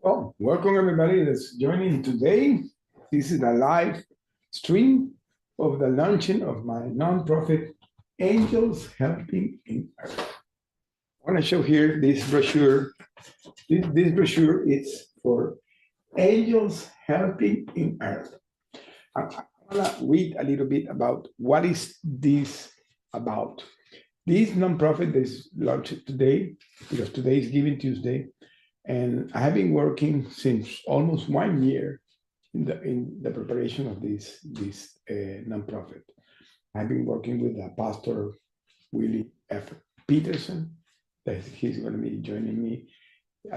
Well, welcome everybody that's joining today. This is a live stream of the launching of my nonprofit, Angels Helping in Earth. I want to show here this brochure. This brochure is for Angels Helping in Earth. I want to read a little bit about what is this about. This nonprofit is launched today because today is Giving Tuesday. And I have been working since almost 1 year in the preparation of this nonprofit. I've been working with Pastor Willie F. Peterson. That he's going to be joining me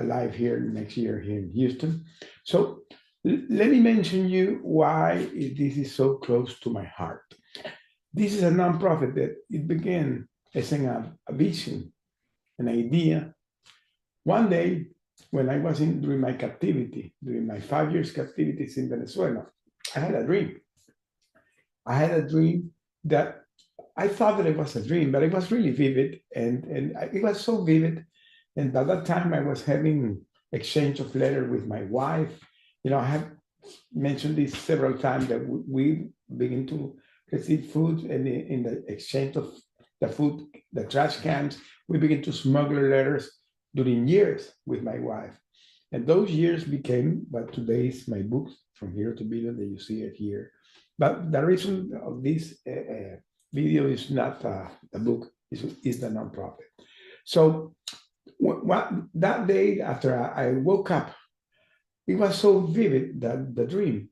live here next year here in Houston. So let me mention you why this is so close to my heart. This is a nonprofit that it began as a vision, an idea. One day, when I was during my captivity, during my 5 years captivity in Venezuela, I had a dream. I had a dream that I thought that it was a dream, but it was really vivid, and it was so vivid. And by that time, I was having exchange of letter with my wife. I have mentioned this several times that we begin to receive food, and in the exchange of the food, the trash cans, we begin to smuggle letters during years with my wife. And those years became what today is my book, From Here to Billion, that you see it here. But the reason of this video is not the book, is the nonprofit. So that day after I woke up, it was so vivid, that the dream,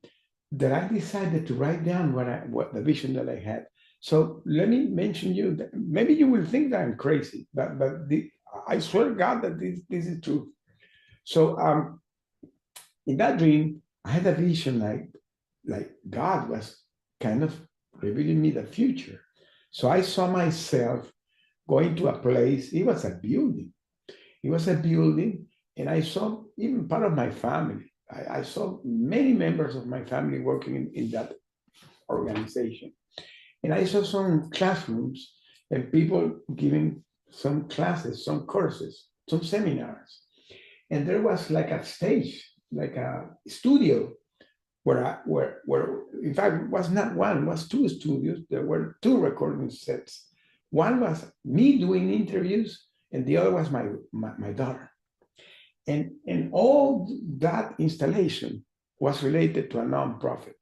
that I decided to write down what the vision that I had. So let me mention you that maybe you will think that I'm crazy, but I swear to God that this is true. So in that dream, I had a vision like God was kind of revealing me the future. So I saw myself going to a place. It was a building. It was a building, and I saw even part of my family. I saw many members of my family working in that organization. And I saw some classrooms and people giving some classes, some courses, some seminars. And there was like a stage, like a studio where in fact it was not one, it was two studios. There were two recording sets. One was me doing interviews, and the other was my daughter. And all that installation was related to a nonprofit.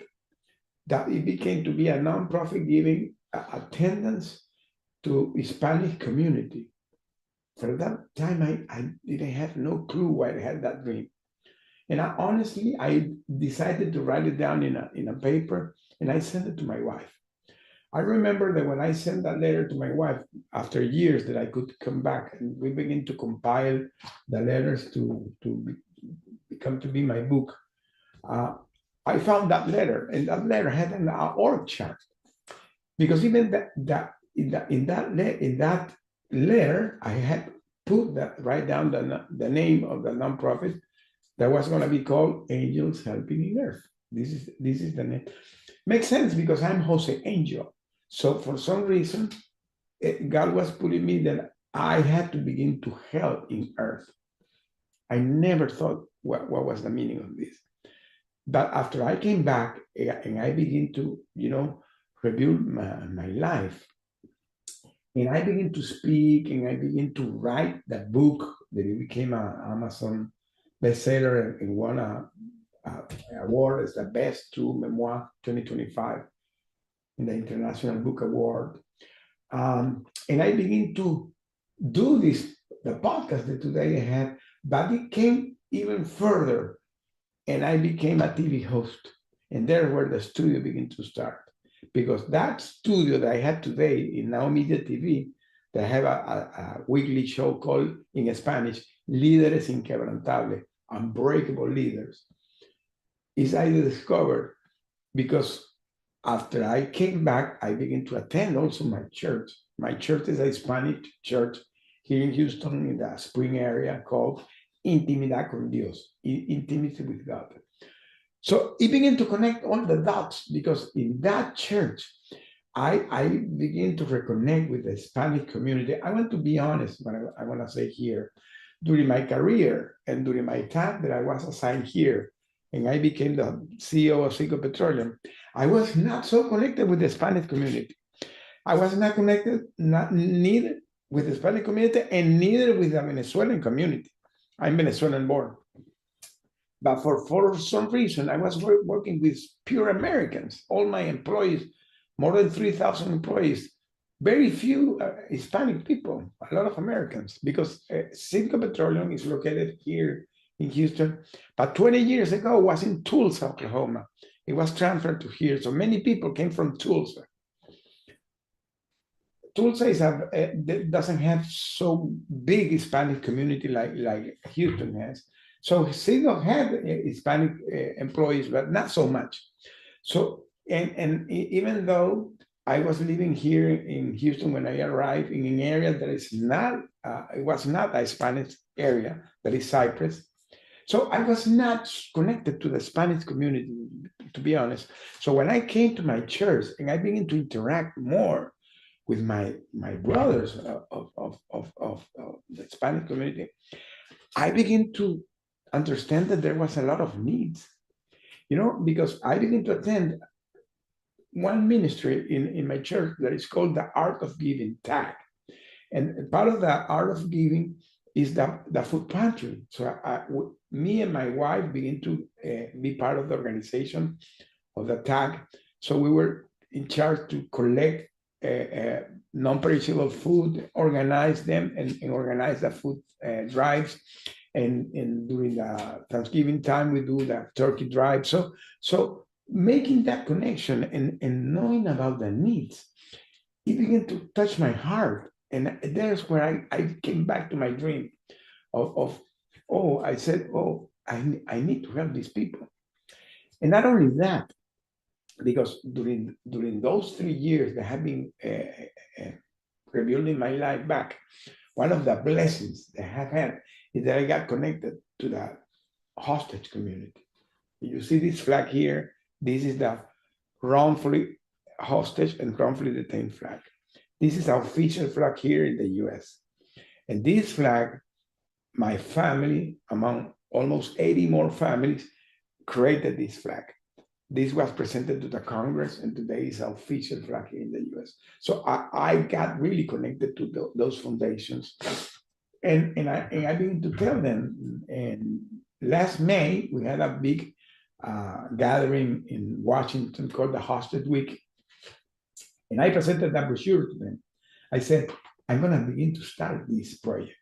That it became to be a nonprofit giving attendance to Hispanic community. For that time, I didn't have no clue why I had that dream. And honestly, I decided to write it down in a paper, and I sent it to my wife. I remember that when I sent that letter to my wife, after years that I could come back, and we began to compile the letters to become to be my book, I found that letter, and that letter had an org chart. Because even in that letter, I had put that write down the name of the nonprofit that was going to be called Angels Helping in Earth. This is the name. Makes sense because I'm Jose Angel. So for some reason, God was putting me that I had to begin to help in Earth. I never thought what was the meaning of this. But after I came back and I began to, review my life, and I began to speak and I began to write that book that it became an Amazon bestseller and won an award as the best true memoir 2025 in the International Book Award. And I began to do the podcast that today I have, but it came even further, and I became a TV host. And there where the studio began to start. Because that studio that I have today in Now Media TV, they have a weekly show called, in Spanish, Líderes Inquebrantables, Unbreakable Leaders, is I discovered because after I came back, I began to attend also my church. My church is a Hispanic church here in Houston in the Spring area called Intimidad con Dios, intimacy with God. So it began to connect all the dots because in that church, I began to reconnect with the Hispanic community. I want to be honest when I want to say here during my career and during my time that I was assigned here, and I became the CEO of Cico Petroleum, I was not so connected with the Spanish community. I was not connected, neither with the Spanish community and neither with the Venezuelan community. I'm Venezuelan born. But for some reason, I was working with pure Americans. All my employees, more than 3,000 employees, very few Hispanic people, a lot of Americans, because Citgo Petroleum is located here in Houston. But 20 years ago, it was in Tulsa, Oklahoma. It was transferred to here. So many people came from Tulsa. Tulsa doesn't have so big Hispanic community like Houston has. So Citgo had Hispanic employees, but not so much. So, and even though I was living here in Houston when I arrived in an area that is not, it was not a Spanish area, that is Cyprus. So I was not connected to the Spanish community, to be honest. So when I came to my church and I began to interact more with my brothers of the Spanish community, I began to understand that there was a lot of needs, because I began to attend one ministry in my church that is called the Art of Giving, TAG. And part of the Art of Giving is the food pantry. So me and my wife began to be part of the organization of the TAG. So we were in charge to collect non-perishable food, organize them, and organize the food drives. And during the Thanksgiving time, we do the turkey drive. So making that connection and knowing about the needs, it began to touch my heart. And there's where I came back to my dream I said, I need to help these people. And not only that, because during those 3 years that have been rebuilding my life back, one of the blessings that I have had is that I got connected to the hostage community. You see this flag here, this is the wrongfully hostage and wrongfully detained flag. This is our official flag here in the US. And this flag, my family, among almost 80 more families, created this flag. This was presented to the Congress, and today is our official flag here in the US. So I got really connected to those foundations. And I began to tell them, and last May, we had a big gathering in Washington called the Hostage Week. And I presented that brochure to them. I said, I'm going to begin to start this project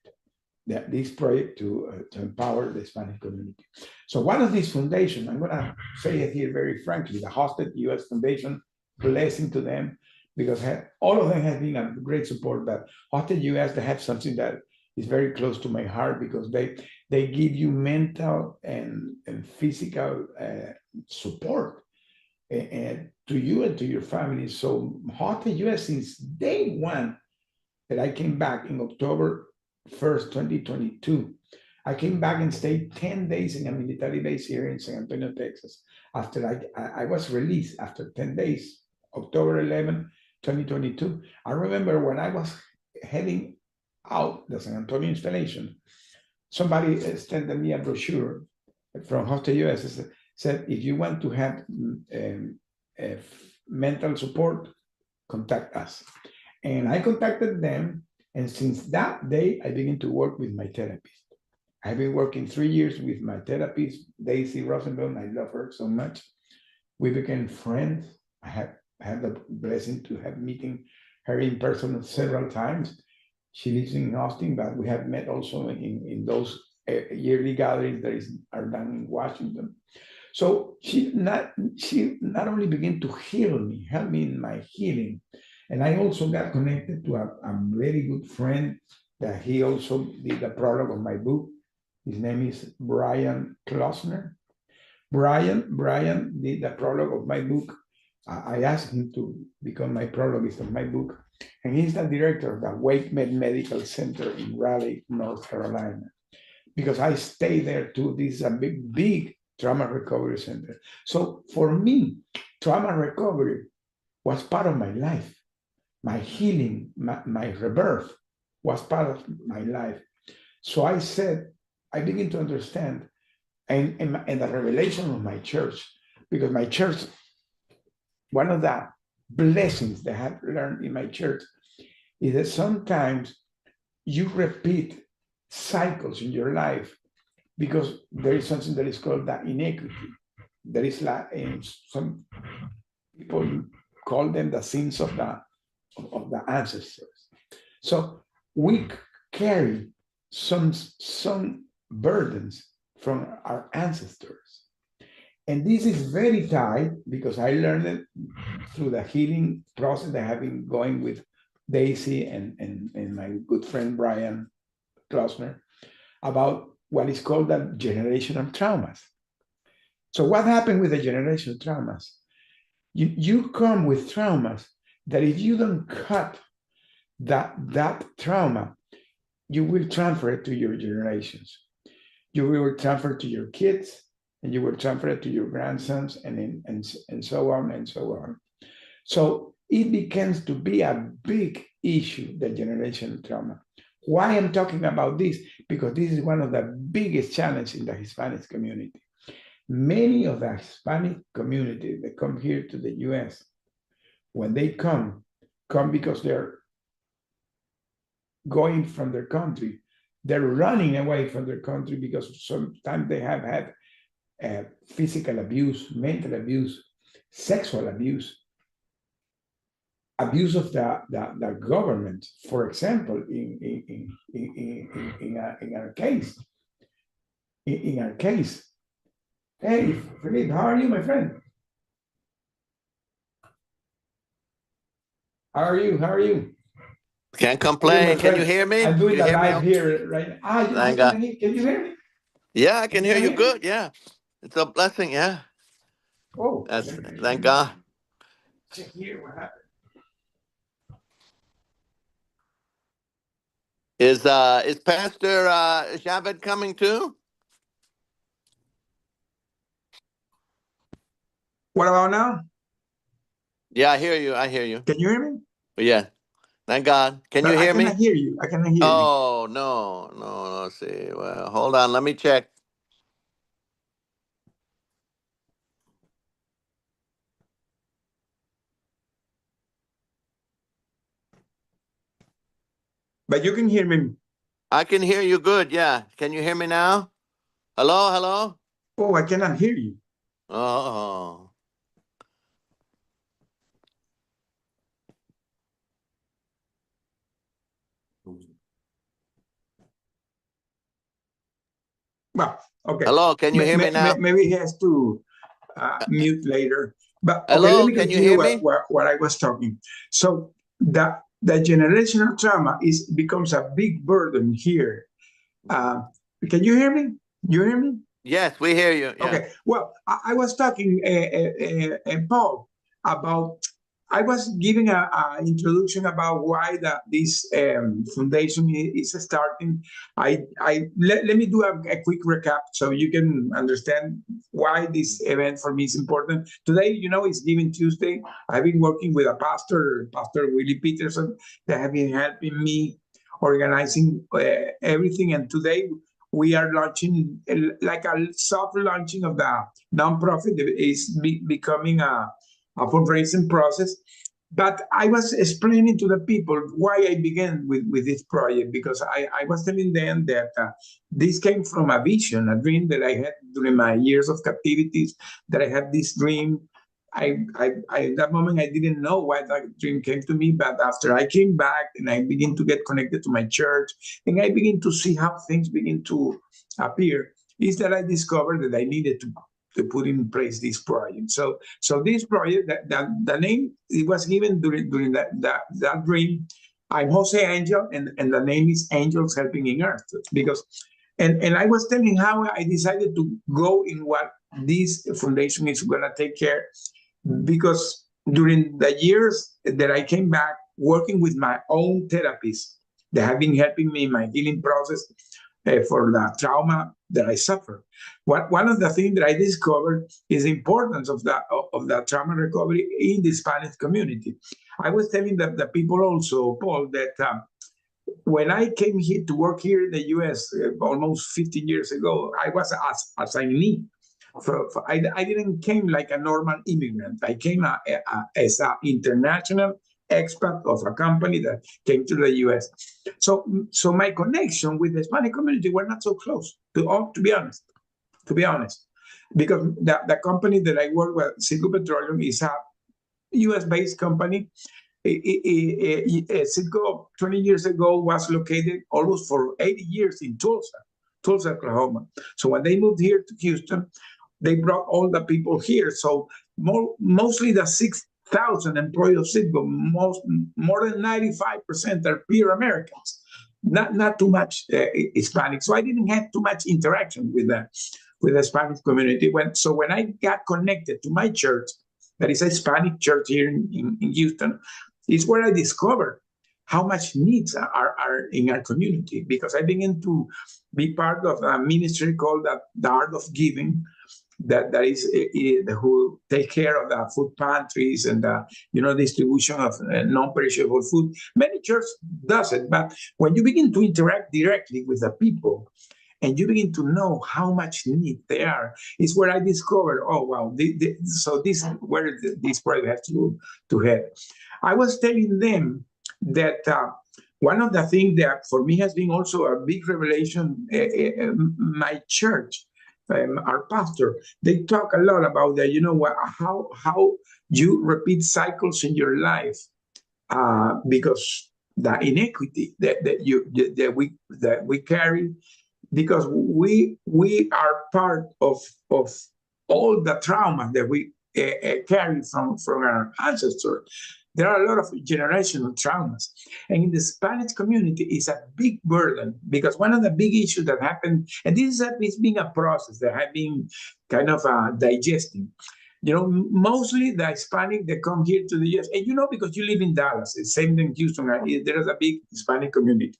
to empower the Spanish community. So one of these foundations, I'm going to say it here very frankly, the Hostage US Foundation, blessing to them, because all of them have been a great support. But Hostage US, they have something that is very close to my heart, because they give you mental and physical support to you and to your family. So Hostage US, since day one that I came back in October 1st, 2022, I came back and stayed 10 days in a military base here in San Antonio, Texas. After I was released after 10 days, October 11, 2022. I remember when I was heading out the San Antonio installation, somebody extended me a brochure from Hostage US. Said, if you want to have mental support, contact us. And I contacted them. And since that day, I began to work with my therapist. I've been working 3 years with my therapist, Daisy Rosenbaum. I love her so much. We became friends. I had the blessing to have meeting her in person several times. She lives in Austin, but we have met also in those yearly gatherings that are done in Washington. So she not only began to heal me, help me in my healing, and I also got connected to a very good friend that he also did the prologue of my book. His name is Brian Klosner. Brian did the prologue of my book. I asked him to become my prologuist of my book, and he's the director of the WakeMed Medical Center in Raleigh, North Carolina, because I stay there too. This is a big trauma recovery center. So for me, trauma recovery was part of my life. My healing, my rebirth was part of my life. So I said, I begin to understand, and the revelation of my church, because my church, one of the blessings that I have learned in my church is that sometimes you repeat cycles in your life because there is something that is called the inequity. There is like some people call them the sins of the ancestors. So we carry some burdens from our ancestors. And this is very tight because I learned it through the healing process that I have been going with Daisy and my good friend Brian Klausner about what is called the generational traumas. So what happened with the generational traumas? You come with traumas that if you don't cut that trauma, you will transfer it to your generations. You will transfer to your kids, and you will transfer it to your grandsons, and so on and so on. So it begins to be a big issue, the generational trauma. Why I'm talking about this? Because this is one of the biggest challenges in the Hispanic community. Many of the Hispanic community that come here to the US, when they come because they're going from their country. They're running away from their country because sometimes they have had physical abuse, mental abuse, sexual abuse, abuse of the government. For example, in our case, hey, Felipe, how are you, my friend? How are you? How are you? Can't complain. Can you hear me? I'm doing You the hear me? live here right now. Thank God. Can you hear me? Yeah, I can hear you Hear me? good. Yeah, it's a blessing. Yeah, Oh, that's let thank me God. check here what happened. Is Pastor Javed coming too? What about now? Yeah, I hear you. I hear you. Can you hear me? Yeah, thank God. Can No, you I hear cannot me? hear you. I cannot hear you. Oh no, no. Let's see. Well, hold on. Let me check. But you can hear me. I can hear you good. Yeah. Can you hear me now? Hello, hello. Oh, I cannot hear you. Oh. Well, okay. Hello. Can you hear me now? Maybe he has to mute later. But okay, let Hello. me Can you continue hear me? what I was talking. So the generational trauma becomes a big burden here. Uh, can you hear me? You hear me? Yes, we hear you. Yeah. Okay. Well, I was talking, Paul, about. I was giving a introduction about why this foundation is starting. Let me do a quick recap so you can understand why this event for me is important. Today, it's Giving Tuesday. I've been working with a pastor, Pastor Willie Peterson, that have been helping me organizing everything. And today we are launching like a soft launching of the nonprofit. It is becoming a fundraising process. But I was explaining to the people why I began with this project, because I was telling them that this came from a vision, a dream that I had during my years of captivities, that I had this dream. At that moment, I didn't know why that dream came to me, but after I came back and I began to get connected to my church, and I begin to see how things begin to appear, is that I discovered that I needed to put in place this project. So this project, the name, it was given during that dream. I'm Jose Angel, and the name is Angels Helping in Earth, because and I was telling how I decided to go in what this foundation is going to take care, because during the years that I came back working with my own therapists that have been helping me in my healing process for the trauma that I suffered. One of the things that I discovered is the importance of the trauma recovery in the Spanish community. I was telling the people also, Paul, that when I came here to work here in the U.S. Almost 15 years ago, I was as assignee. I didn't came like a normal immigrant. I came as an international expat of a company that came to the U.S. So my connection with the Hispanic community were not so close. To be honest, because the company that I work with, Citgo Petroleum, is a U.S.-based company. Citgo 20 years ago was located almost for 80 years in Tulsa, Oklahoma. So when they moved here to Houston, they brought all the people here. So mostly the 6,000 employees of Citgo, more than 95% are pure Americans, not too much Hispanic. So I didn't have too much interaction with the Hispanic community. When I got connected to my church, that is a Hispanic church here in Houston, is where I discovered how much needs are in our community, because I began to be part of a ministry called the Art of Giving, that is who take care of the food pantries and the distribution of non-perishable food. Many churches does it, but when you begin to interact directly with the people, and you begin to know how much need they are, is where I discovered, oh, wow, so this is where this project has to head. I was telling them that one of the things that for me has been also a big revelation, my church, our pastor, they talk a lot about that, how you repeat cycles in your life, because the inequity that we carry, because we are part of all the trauma that we carry from our ancestors. There are a lot of generational traumas, and in the Spanish community is a big burden, because one of the big issues that happened, and this is being a process that I've been kind of digesting. Mostly the Hispanic that come here to the U.S., and because you live in Dallas, it's same in Houston, there is a big Hispanic community.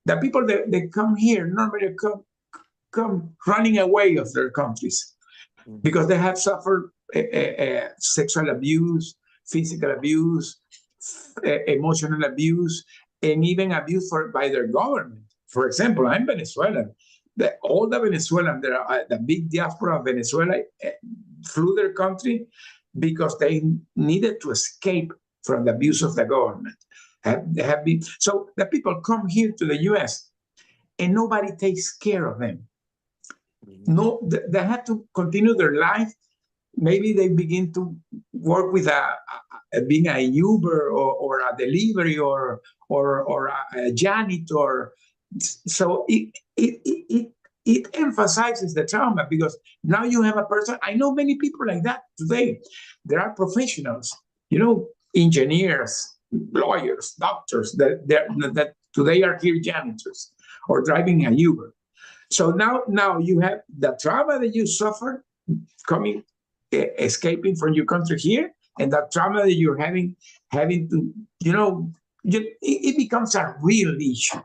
The people that come here normally come running away of their countries, because they have suffered sexual abuse, physical abuse, emotional abuse, and even abuse by their government. For example, I'm Venezuelan. All the Venezuelans, the big diaspora of Venezuela, flew their country because they needed to escape from the abuse of the government. So the people come here to the U.S. and nobody takes care of them. No, they have to continue their life. Maybe they begin to work with being a Uber or a delivery or a janitor. So it emphasizes the trauma, because now you have a person. I know many people like that today. There are professionals, engineers, lawyers, doctors that today are here janitors or driving a Uber. So now you have the trauma that you suffer coming, escaping from your country here, and that trauma that you're having to, it becomes a real issue.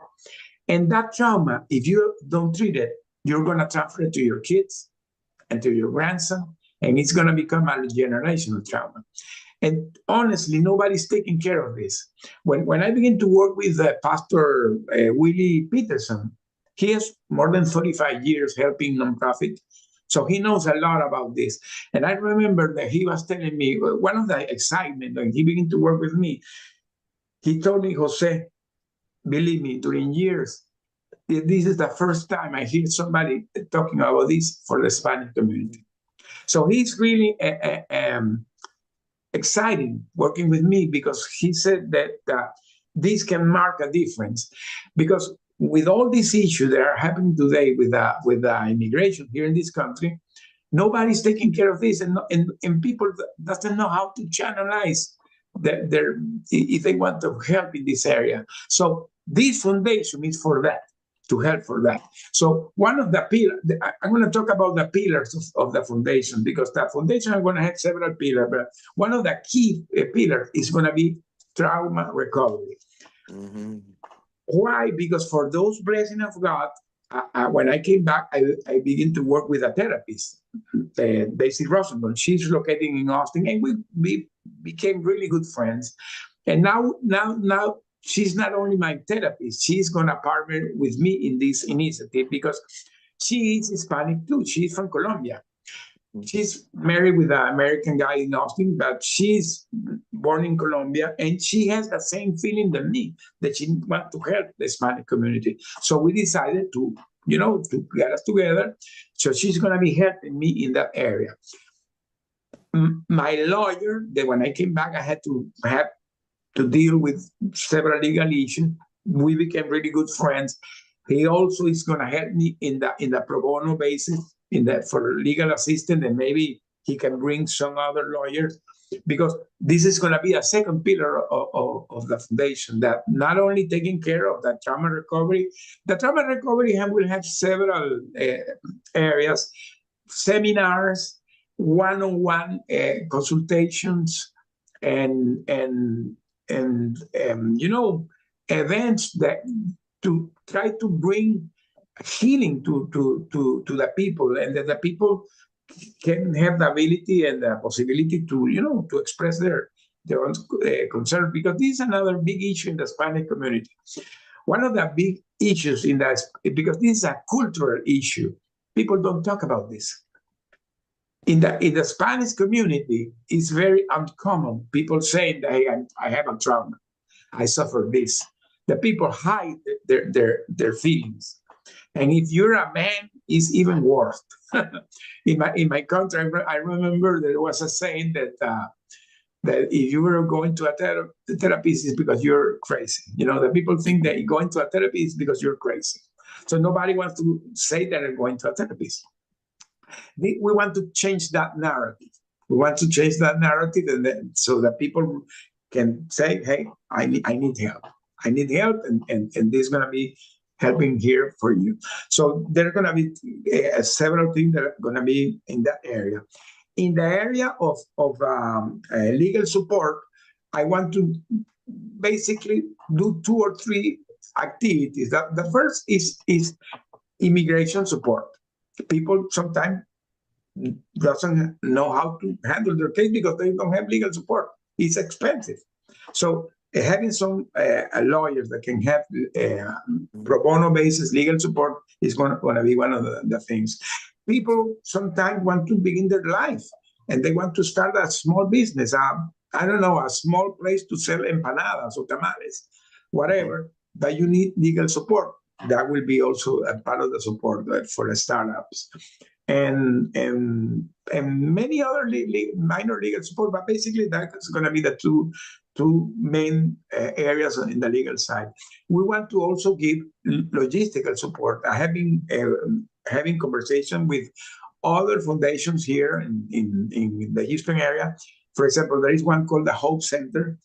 And that trauma, if you don't treat it, you're going to transfer it to your kids and to your grandson, and it's going to become a generational trauma. And honestly, nobody's taking care of this. When I began to work with Pastor Willie Peterson, he has more than 35 years helping nonprofit. So he knows a lot about this. And I remember that he was telling me, one of the excitement when he began to work with me, he told me, Jose, believe me, during years, this is the first time I hear somebody talking about this for the Hispanic community. So he's really exciting working with me, because he said that this can mark a difference. Because with all these issues that are happening today with the immigration here in this country, nobody's taking care of this, and people doesn't know how to channelize their if they want to help in this area. So this foundation is for that, to help for that. So one of the pillars, I'm going to talk about the pillars of the foundation, because the foundation is going to have several pillars, but one of the key pillars is going to be trauma recovery. Mm-hmm. Why? Because for those blessings of God, when I came back, I began to work with a therapist, Daisy Rosenberg. She's located in Austin, and we became really good friends. And now she's not only my therapist, she's going to partner with me in this initiative because she is Hispanic too. She's from Colombia. She's married with an American guy in Austin, but she's born in Colombia, and she has the same feeling than me that she wants to help the Hispanic community. So we decided to, to get us together. So she's going to be helping me in that area. My lawyer, that when I came back, I had to deal with several legal issues. We became really good friends. He also is going to help me in the pro bono basis for legal assistance, and maybe he can bring some other lawyers, because this is going to be a second pillar of the foundation, that not only taking care of the trauma recovery. The trauma recovery will have several areas: seminars, one-on-one consultations, and events that to try to bring healing to the people, and that the people can have the ability and the possibility to express their own concern, because this is another big issue in the Hispanic community. One of the big issues because this is a cultural issue, people don't talk about this. In the Spanish community, it's very uncommon. People say that, hey, I have a trauma, I suffer this. The people hide their feelings. And if you're a man, it's even worse. In my country, I remember there was a saying that if you were going to a therapist, it's because you're crazy. The people think that going to a therapist is because you're crazy. So nobody wants to say that they're going to a therapist. We want to change that narrative. We want to change that narrative, and then, so that people can say, hey, I need help. I need help, and this is going to be helping here for you. So there are going to be several things that are going to be in that area. In the area of legal support, I want to basically do 2 or 3 activities. The first is immigration support. People sometimes doesn't know how to handle their case because they don't have legal support. It's expensive. So having some lawyers that can have pro bono basis legal support is going to be one of the things. People sometimes want to begin their life, and they want to start a small business. I don't know, a small place to sell empanadas or tamales, whatever, but you need legal support. That will be also a part of the support for the startups, and many other minor legal support. But basically, that's going to be the two main areas in the legal side. We want to also give logistical support. I have been having conversation with other foundations here in the Houston area. For example, there is one called the Hope Center.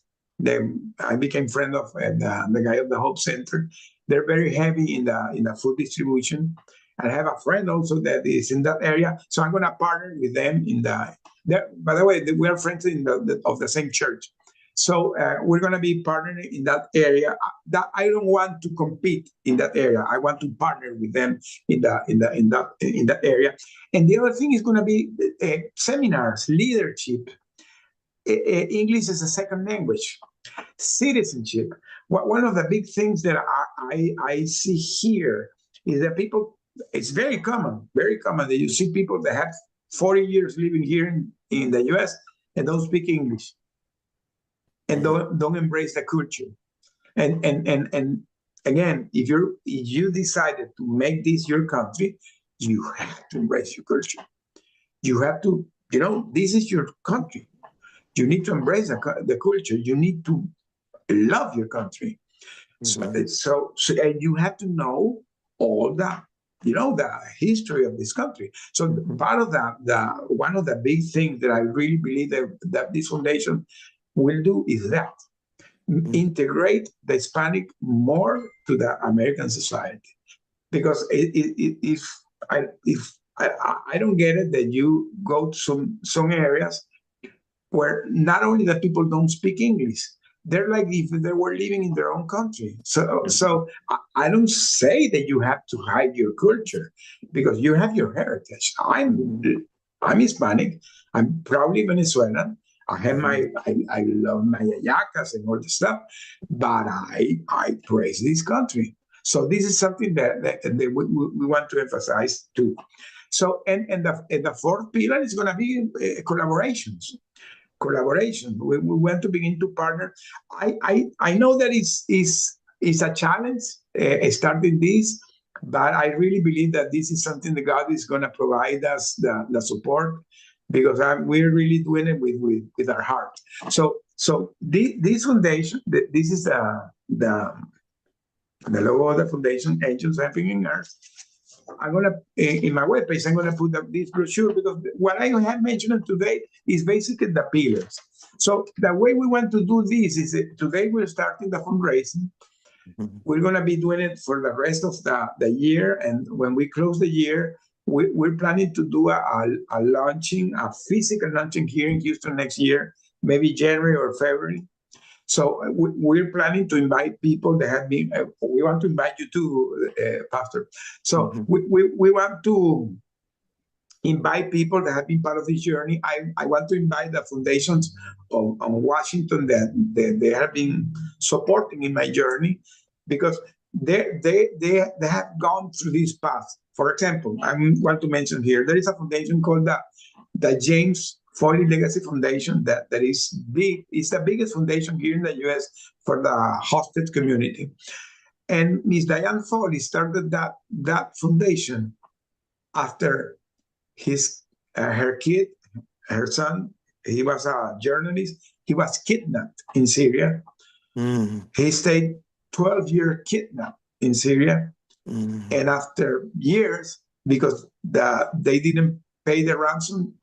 I became friend of the guy of the Hope Center. They're very heavy in the food distribution. I have a friend also that is in that area, so I'm going to partner with them by the way, we are friends of the same church. So we're going to be partnering in that area. That I don't want to compete in that area. I want to partner with them in that area. And the other thing is going to be seminars, leadership. English is a second language. Citizenship. One of the big things that I see here is that people, it's very common that you see people that have 40 years living here in the US and don't speak English and don't embrace the culture. And again, if you decided to make this your country, you have to embrace your culture. You have to, this is your country. You need to embrace the culture. You need to love your country. So and you have to know all the history of this country. So part of one of the big things that I really believe that this foundation will do is that integrate the Hispanic more to the American society. Because if I don't get it that you go to some areas where not only the people don't speak English, they're like if they were living in their own country. So I don't say that you have to hide your culture, because you have your heritage. I'm Hispanic. I'm probably Venezuelan. I have I love my ayacas and all the stuff, but I praise this country. So this is something that we want to emphasize too. So and the fourth pillar is going to be collaborations. Collaboration. We want to begin to partner. I know that is a challenge starting this, but I really believe that this is something that God is going to provide us the support, because we're really doing it with our heart. So this foundation, this is the logo of the foundation, Angels Helping in Earth. I'm gonna in my webpage. I'm gonna put up this brochure, because what I have mentioned today is basically the pillars. So the way we want to do this is that today we're starting the fundraising. We're gonna be doing it for the rest of the year, and when we close the year, we're planning to do a launching, a physical launching here in Houston next year, maybe January or February. So we're planning to invite people that have been, we want to invite you too, Pastor. So we want to invite people that have been part of this journey. I want to invite the foundations on Washington that they have been supporting in my journey, because they have gone through this path. For example, I want to mention here, there is a foundation called the James Foley Legacy Foundation that is big. It's the biggest foundation here in the U.S. for the hostage community. And Miss Diane Foley started that foundation after her kid, her son, he was a journalist. He was kidnapped in Syria. He stayed 12 years kidnapped in Syria. And after years, because they didn't pay the ransom,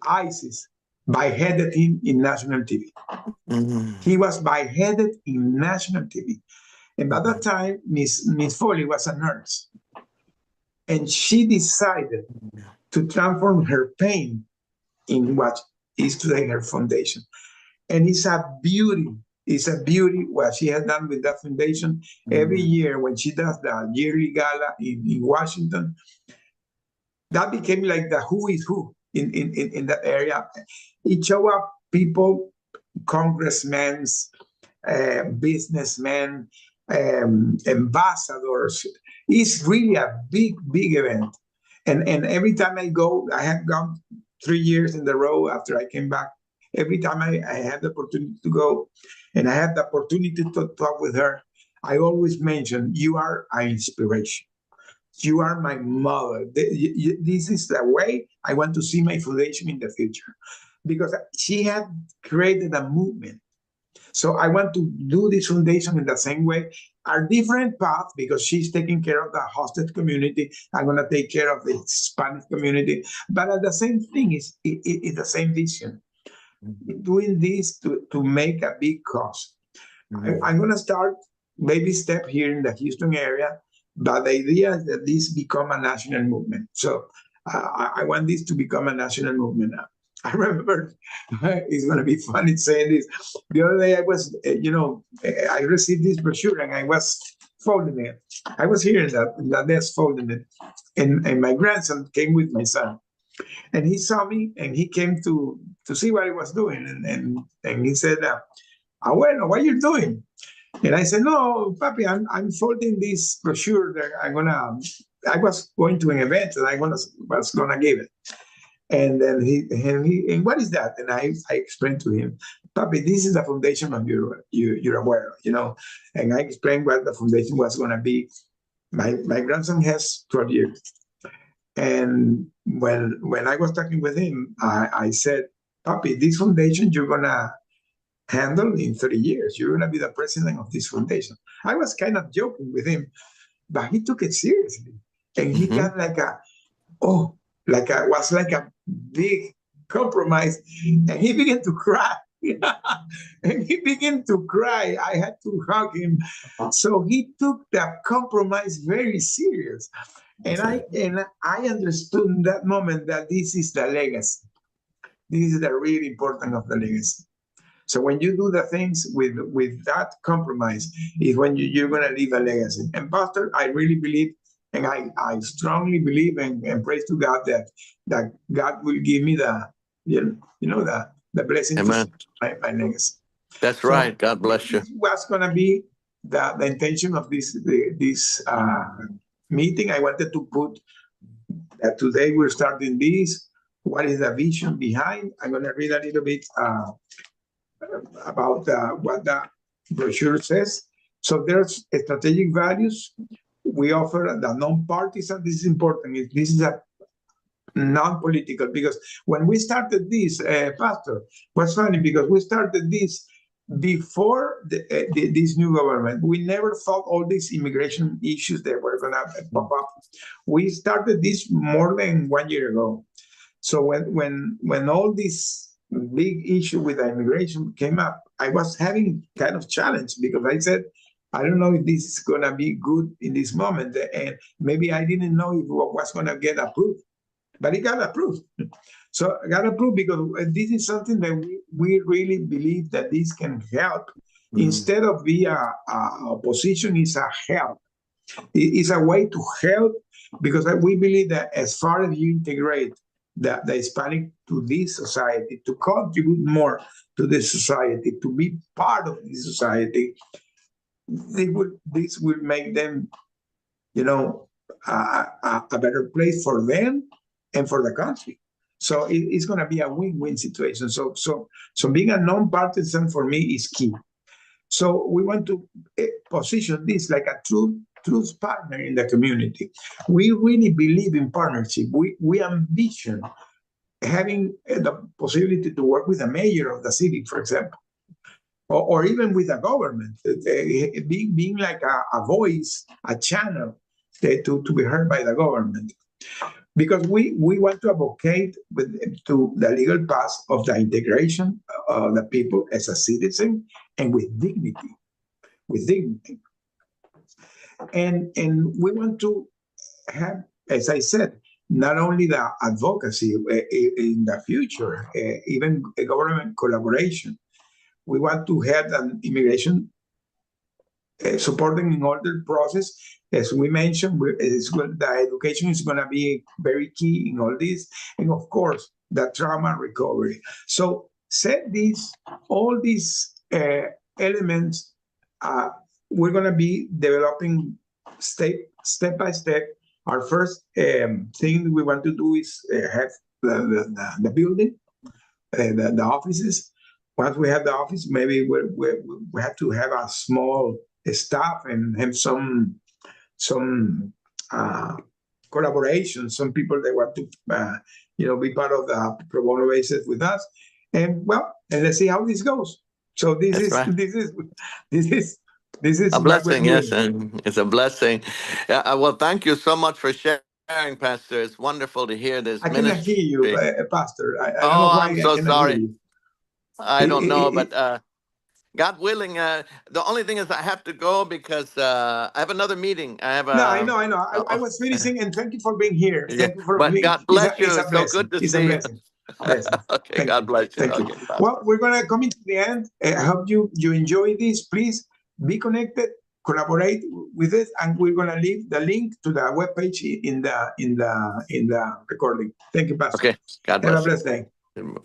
ISIS beheaded him in national TV. He was beheaded in national TV. And by that time, Miss Foley was a nurse. And she decided to transform her pain in what is today her foundation. And it's a beauty. It's a beauty what she has done with that foundation. Every year when she does the yearly gala in Washington, that became like the who is who in that area. It showed up people, congressmen, businessmen, ambassadors. It's really a big event. And every time I go, I have gone 3 years in a row after I came back. Every time I had the opportunity to go, and I had the opportunity to talk with her, I always mention, you are an inspiration. You are my mother. This is the way I want to see my foundation in the future, because she had created a movement. So I want to do this foundation in the same way. Our different path, because she's taking care of the hostage community. I'm going to take care of the Hispanic community. But at the same thing, it's the same vision. Doing this to make a big cause. I'm going to start baby step here in the Houston area, but the idea is that this become a national movement. So I want this to become a national movement now. I remember, it's going to be funny saying this. The other day I was, I received this brochure and I was folding it. I was here in the desk folding it. And my grandson came with my son. And he saw me and he came to see what I was doing. And he said, Abuelo, what are you doing? And I said, no, Papi, I'm folding this brochure that I was going to an event and I was gonna give it. And then he what is that? And I explained to him, Papi, this is the foundation of your abuelo, And I explained what the foundation was gonna be. My grandson has 12 years. And when I was talking with him, I said, Papi, this foundation you're gonna handle in 30 years. You're gonna be the president of this foundation. I was kind of joking with him, but he took it seriously. And he got was like a big compromise. And he began to cry. And he began to cry. I had to hug him. So he took that compromise very serious. And I understood in that moment that this is the legacy. This is the really important of the legacy. So when you do the things with that compromise, is when you're going to leave a legacy. And Pastor, I really believe, and I strongly believe and praise to God that God will give me you know the blessing to Amen. my legacy. That's So right. God bless you. this was going to be the intention of this meeting. I wanted to put that today we're starting this. What is the vision behind? I'm going to read a little bit about what the brochure says. So there's strategic values. We offer the non-partisan. This is important. This is a non-political, because when we started this, Pastor, was funny because we started this before this new government. We never thought all these immigration issues that were going to pop up. We started this more than 1 year ago. So when all this big issue with the immigration came up, I was having kind of challenge, because I said, I don't know if this is going to be good in this moment. And maybe I didn't know if it was going to get approved. But it got approved. So it got approved because this is something that we really believe that this can help. Instead of be a opposition, it's a help. It's a way to help, because we believe that as far as you integrate the Hispanic to this society, to contribute more to this society, to be part of this society, this will make them, a better place for them and for the country. So it's going to be a win-win situation. So being a non-partisan for me is key. So we want to position this like a true partner in the community. We really believe in partnership. We ambition having the possibility to work with the mayor of the city, for example, or even with the government, being like a voice, a channel to be heard by the government. Because we want to advocate to the legal path of the integration of the people as a citizen and with dignity. And we want to have, as I said, not only the advocacy in the future, even a government collaboration. We want to have an immigration supporting in all the process. As we mentioned, the education is going to be very key in all this, and of course, the trauma recovery. So, all these elements, we're going to be developing step by step. Our first thing we want to do is have the building, the offices. Once we have the office, maybe we have to have a small staff and have some collaboration, some people that want to be part of the pro bono basis with us, and let's see how this goes. So this is A blessing, yes, and it's a blessing. Well, thank you so much for sharing, Pastor. It's wonderful to hear this. I cannot hear you, Pastor. I don't know why I'm so I cannot hear sorry. you. I don't know, but God willing, the only thing is I have to go because I have another meeting. I have a. No, I know. I was finishing, and thank you for being here. Yeah, Thank you for but being. God bless you. It's a It's so blessing. good to It's a see you. blessing. Blessing. Okay, Thank God you. bless you. Thank you. Okay, Pastor. Well, we're gonna come into the end. I hope you enjoy this. Please be connected, collaborate with it, and we're gonna leave the link to the webpage in the recording. Thank you, Pastor. Okay, God Have bless a blessed day. you.